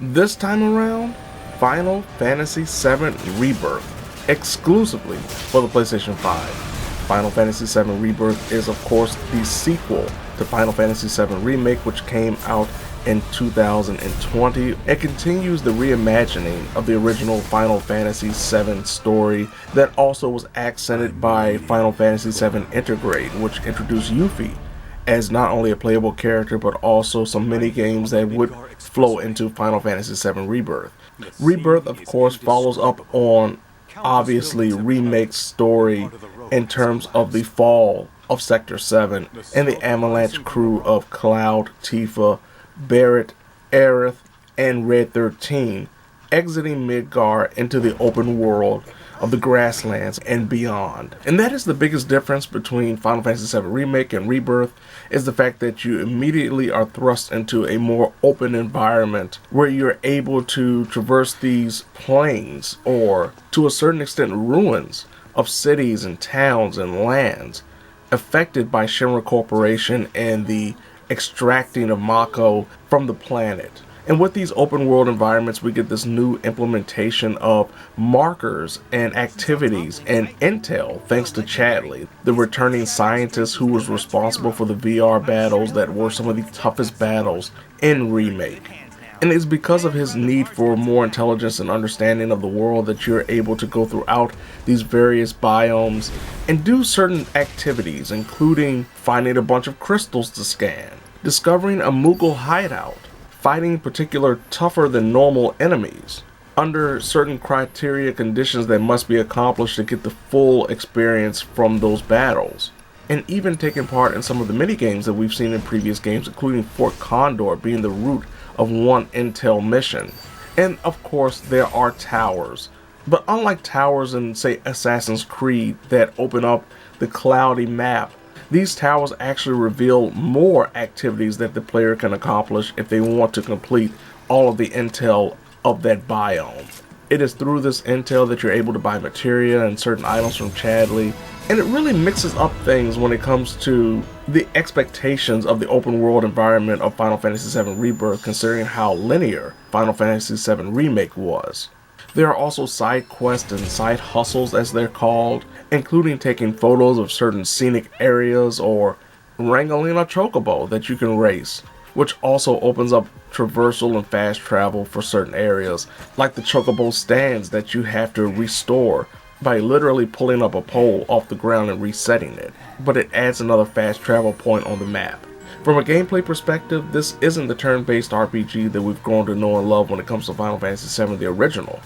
This time around, Final Fantasy VII Rebirth, exclusively for the PlayStation 5. Final Fantasy VII Rebirth is of course the sequel to Final Fantasy VII Remake, which came out in 2020. It continues the reimagining of the original Final Fantasy VII story that also was accented by Final Fantasy VII Intergrade, which introduced Yuffie as not only a playable character but also some mini games that would flow into Final Fantasy VII Rebirth. Rebirth, of course, follows up on obviously Remake's story in terms of the fall of Sector 7 and the Avalanche crew of Cloud, Tifa, Barrett, Aerith, and Red 13 exiting Midgar into the open world of the grasslands and beyond. And that is the biggest difference between Final Fantasy VII Remake and Rebirth, is the fact that you immediately are thrust into a more open environment where you're able to traverse these plains, or to a certain extent ruins, of cities and towns and lands affected by Shinra Corporation and the extracting of Mako from the planet. And with these open world environments, we get this new implementation of markers and activities and intel thanks to Chadley, the returning scientist who was responsible for the VR battles that were some of the toughest battles in Remake. And it's because of his need for more intelligence and understanding of the world that you're able to go throughout these various biomes and do certain activities, including finding a bunch of crystals to scan, discovering a Moogle hideout, fighting particular tougher than normal enemies under certain criteria conditions that must be accomplished to get the full experience from those battles, and even taking part in some of the mini-games that we've seen in previous games, including Fort Condor being the root of one intel mission. And of course there are towers, but unlike towers in, say, Assassin's Creed that open up the cloudy map, these towers actually reveal more activities that the player can accomplish if they want to complete all of the intel of that biome. It is through this intel that you're able to buy materia and certain items from Chadley, and it really mixes up things when it comes to the expectations of the open world environment of Final Fantasy VII Rebirth, considering how linear Final Fantasy VII Remake was. There are also side quests and side hustles, as they're called, including taking photos of certain scenic areas or wrangling a chocobo that you can race, which also opens up traversal and fast travel for certain areas, like the chocobo stands that you have to restore by literally pulling up a pole off the ground and resetting it, but it adds another fast travel point on the map. From a gameplay perspective, this isn't the turn-based RPG that we've grown to know and love when it comes to Final Fantasy VII the original,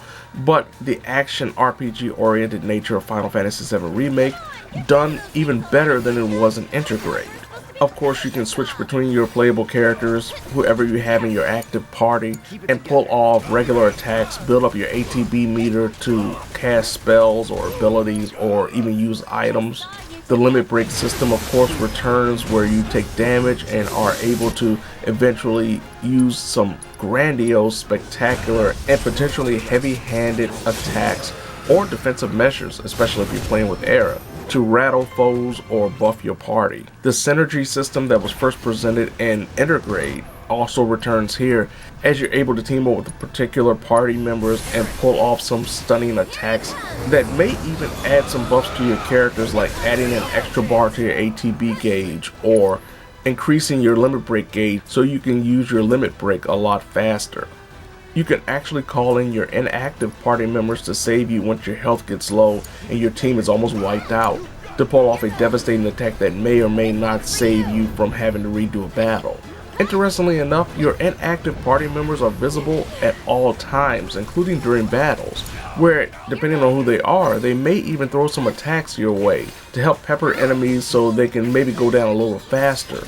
but the action RPG-oriented nature of Final Fantasy VII Remake done even better than it was in Intergrade. Of course, you can switch between your playable characters, whoever you have in your active party, and pull off regular attacks, build up your ATB meter to cast spells or abilities, or even use items. The limit break system, of course, returns where you take damage and are able to eventually use some grandiose, spectacular, and potentially heavy-handed attacks or defensive measures, especially if you're playing with Aerith, to rattle foes or buff your party. The synergy system that was first presented in Intergrade also returns here, as you're able to team up with particular party members and pull off some stunning attacks that may even add some buffs to your characters, like adding an extra bar to your ATB gauge or increasing your limit break gauge so you can use your limit break a lot faster. You can actually call in your inactive party members to save you once your health gets low and your team is almost wiped out, to pull off a devastating attack that may or may not save you from having to redo a battle. Interestingly enough, your inactive party members are visible at all times, including during battles, where, depending on who they are, they may even throw some attacks your way to help pepper enemies so they can maybe go down a little faster.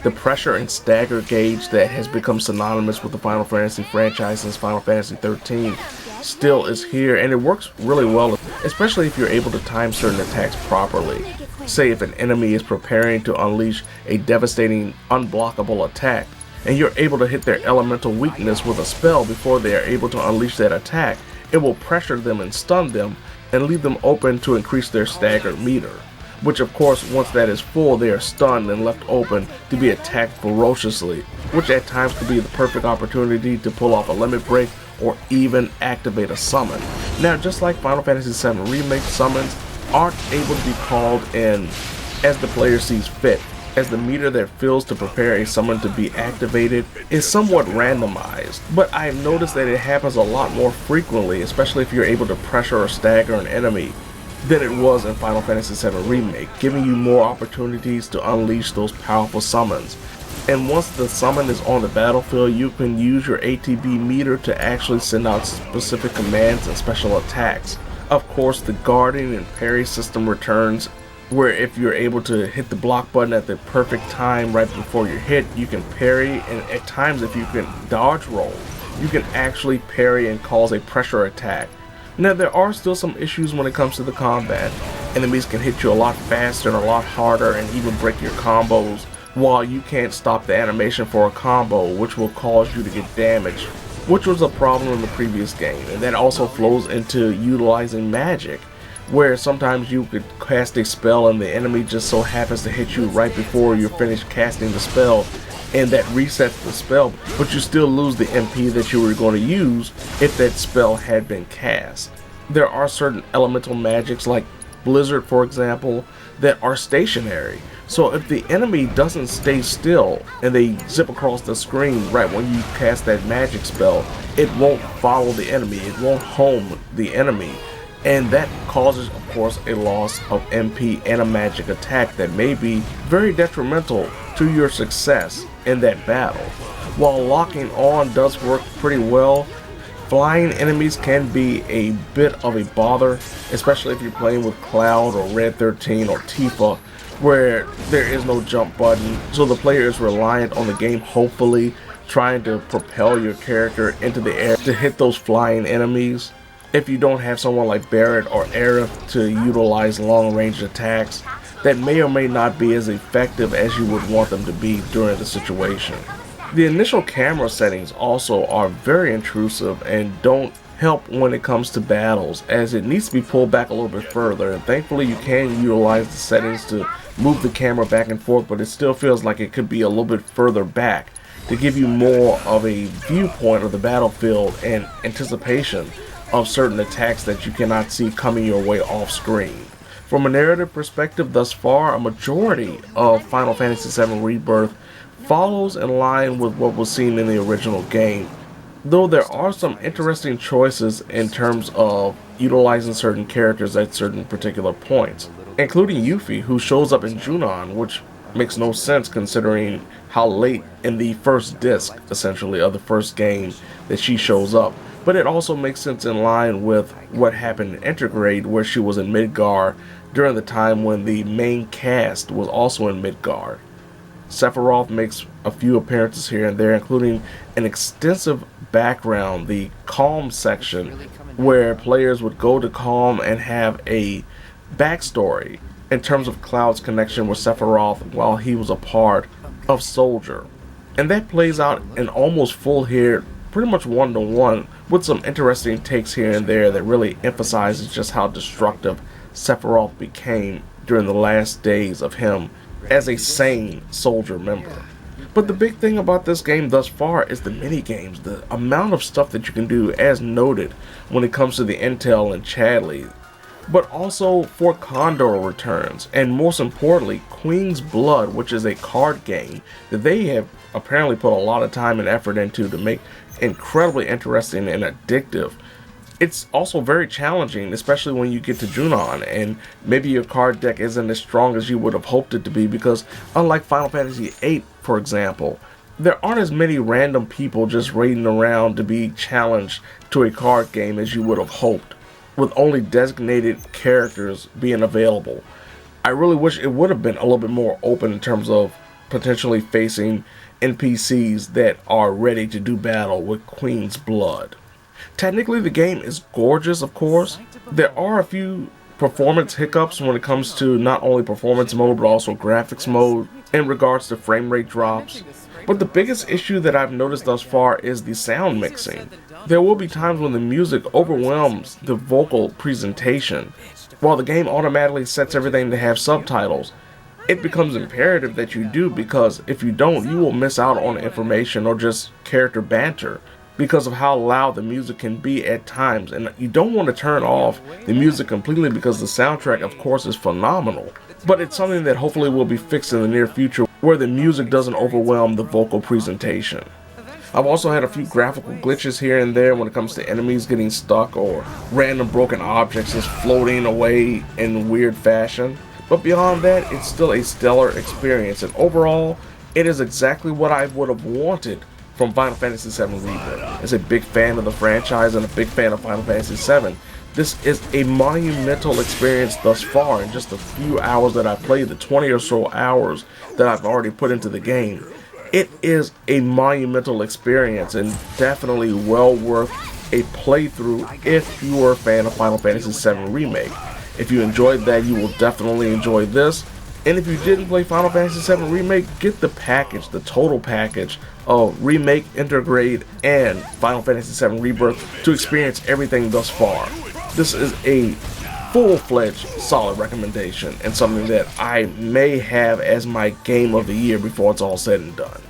The pressure and stagger gauge that has become synonymous with the Final Fantasy franchise since Final Fantasy XIII still is here, and it works really well, especially if you're able to time certain attacks properly. Say if an enemy is preparing to unleash a devastating, unblockable attack, and you're able to hit their elemental weakness with a spell before they are able to unleash that attack, it will pressure them and stun them and leave them open to increase their stagger meter. Which, of course, once that is full, they are stunned and left open to be attacked ferociously which at times could be the perfect opportunity to pull off a limit break or even activate a summon. Now, just like Final Fantasy VII Remake, summons aren't able to be called in as the player sees fit, as the meter that fills to prepare a summon to be activated is somewhat randomized, but I've noticed that it happens a lot more frequently, especially if you're able to pressure or stagger an enemy, than it was in Final Fantasy VII Remake, giving you more opportunities to unleash those powerful summons. And once the summon is on the battlefield, you can use your ATB meter to actually send out specific commands and special attacks. Of course, the guarding and parry system returns, where if you're able to hit the block button at the perfect time right before you're hit, you can parry, and at times if you can dodge roll, you can actually parry and cause a pressure attack. Now, there are still some issues when it comes to the combat. Enemies can hit you a lot faster and a lot harder and even break your combos, while you can't stop the animation for a combo, which will cause you to get damaged, which was a problem in the previous game. And that also flows into utilizing magic, where sometimes you could cast a spell and the enemy just so happens to hit you right before you're finished casting the spell, and that resets the spell, but you still lose the MP that you were going to use if that spell had been cast. There are certain elemental magics like Blizzard, for example, that are stationary. So if the enemy doesn't stay still and they zip across the screen right when you cast that magic spell, it won't follow the enemy, it won't home the enemy. And that causes, of course, a loss of MP and a magic attack that may be very detrimental to your success in that battle. While locking on does work pretty well, flying enemies can be a bit of a bother, especially if you're playing with Cloud or Red 13 or Tifa, where there is no jump button, so the player is reliant on the game hopefully trying to propel your character into the air to hit those flying enemies. If you don't have someone like Barret or Aerith to utilize long-range attacks, that may or may not be as effective as you would want them to be during the situation. The initial camera settings also are very intrusive and don't help when it comes to battles, as it needs to be pulled back a little bit further, and thankfully you can utilize the settings to move the camera back and forth, but it still feels like it could be a little bit further back to give you more of a viewpoint of the battlefield and anticipation of certain attacks that you cannot see coming your way off screen. From a narrative perspective, thus far, a majority of Final Fantasy VII Rebirth follows in line with what was seen in the original game, though there are some interesting choices in terms of utilizing certain characters at certain particular points, including Yuffie, who shows up in Junon, which makes no sense considering how late in the first disc, essentially, of the first game that she shows up. But it also makes sense in line with what happened in Intergrade, where she was in Midgar during the time when the main cast was also in Midgar. Sephiroth makes a few appearances here and there, including an extensive background, the Calm section, where players would go to Calm and have a backstory in terms of Cloud's connection with Sephiroth while he was a part of Soldier. And that plays out in almost full here, pretty much one-to-one, with some interesting takes here and there that really emphasizes just how destructive Sephiroth became during the last days of him as a sane Soldier member. But the big thing about this game thus far is the mini-games, the amount of stuff that you can do, as noted, when it comes to the Intel and Chadley. But also Fort Condor returns, and most importantly, Queen's Blood, which is a card game that they have apparently put a lot of time and effort into to make incredibly interesting and addictive. It's also very challenging, especially when you get to Junon, and maybe your card deck isn't as strong as you would have hoped it to be, because unlike Final Fantasy VIII, for example, there aren't as many random people just raiding around to be challenged to a card game as you would have hoped, with only designated characters being available. I really wish it would have been a little bit more open in terms of potentially facing NPCs that are ready to do battle with Queen's Blood. Technically, the game is gorgeous, of course. There are a few performance hiccups when it comes to not only performance mode, but also graphics mode in regards to frame rate drops. But the biggest issue that I've noticed thus far is the sound mixing. There will be times when the music overwhelms the vocal presentation. While the game automatically sets everything to have subtitles, it becomes imperative that you do, because if you don't, you will miss out on information or just character banter because of how loud the music can be at times. And you don't want to turn off the music completely, because the soundtrack, of course, is phenomenal. But it's something that hopefully will be fixed in the near future, where the music doesn't overwhelm the vocal presentation. I've also had a few graphical glitches here and there when it comes to enemies getting stuck or random broken objects just floating away in weird fashion. But beyond that, it's still a stellar experience, and overall, it is exactly what I would have wanted from Final Fantasy VII Rebirth. As a big fan of the franchise and a big fan of Final Fantasy VII, this is a monumental experience thus far in just a few hours that I've played, the 20 or so hours that I've already put into the game. It is a monumental experience and definitely well worth a playthrough if you are a fan of Final Fantasy VII Remake. If you enjoyed that, you will definitely enjoy this. And if you didn't play Final Fantasy VII Remake, get the package, the total package of Remake, Intergrade, and Final Fantasy VII Rebirth to experience everything thus far. This is a full-fledged solid recommendation, and something that I may have as my game of the year before it's all said and done.